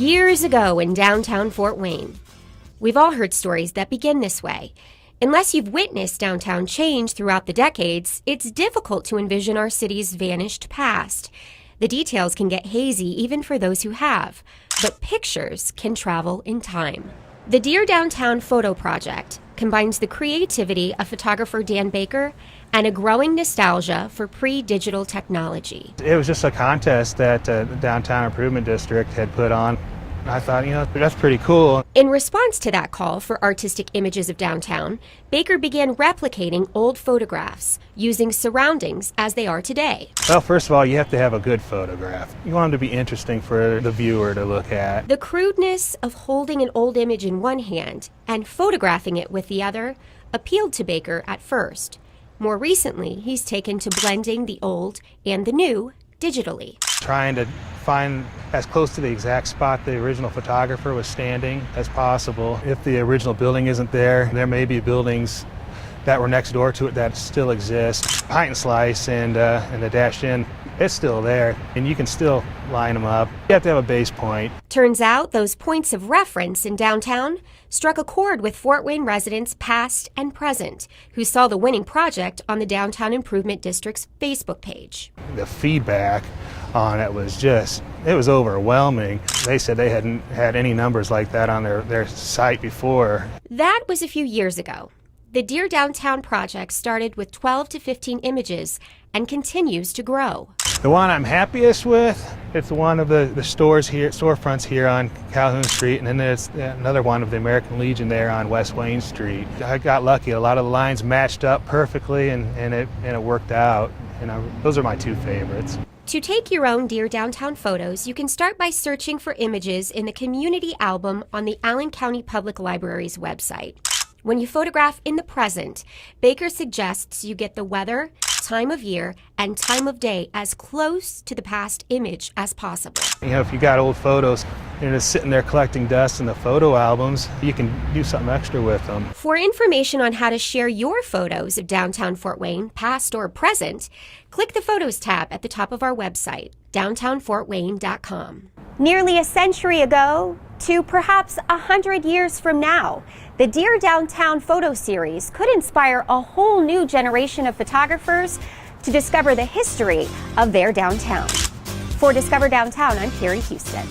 Years ago in downtown Fort Wayne. We've all heard stories that begin this way. Unless you've witnessed downtown change throughout the decades, it's difficult to envision our city's vanished past. The details can get hazy even for those who have, but pictures can travel in time. The Dear Downtown Photo Project combines the creativity of photographer Dan Baker and a growing nostalgia for pre-digital technology. It was just a contest that the Downtown Improvement District had put on. I thought, that's pretty cool. In response to that call for artistic images of downtown, Baker began replicating old photographs, using surroundings as they are today. Well, first of all, you have to have a good photograph. You want them to be interesting for the viewer to look at. The crudeness of holding an old image in one hand and photographing it with the other appealed to Baker at first. More recently, he's taken to blending the old and the new digitally. Trying to find as close to the exact spot the original photographer was standing as possible. If the original building isn't there, there may be buildings that were next door to it that still exist. Pint and Slice and the Dash Inn, it's still there, and you can still line them up. You have to have a base point. Turns out those points of reference in downtown struck a chord with Fort Wayne residents past and present, who saw the winning project on the Downtown Improvement District's Facebook page. The feedback on it was it was overwhelming. They said they hadn't had any numbers like that on their site before. That was a few years ago. The Dear Downtown project started with 12 to 15 images and continues to grow. The one I'm happiest with, it's one of the storefronts here on Calhoun Street, and then there's another one of the American Legion there on West Wayne Street. I got lucky. A lot of the lines matched up perfectly, and it worked out. Those are my two favorites. To take your own Dear Downtown photos, you can start by searching for images in the community album on the Allen County Public Library's website. When you photograph in the present, Baker suggests you get the weather, time of year, and time of day as close to the past image as possible. If you got old photos and it's sitting there collecting dust in the photo albums, you can do something extra with them. For information on how to share your photos of downtown Fort Wayne, past or present, click the Photos tab at the top of our website, downtownfortwayne.com. Nearly a century ago, to perhaps 100 years from now, the Dear Downtown photo series could inspire a whole new generation of photographers to discover the history of their downtown. For Discover Downtown, I'm Carrie Houston.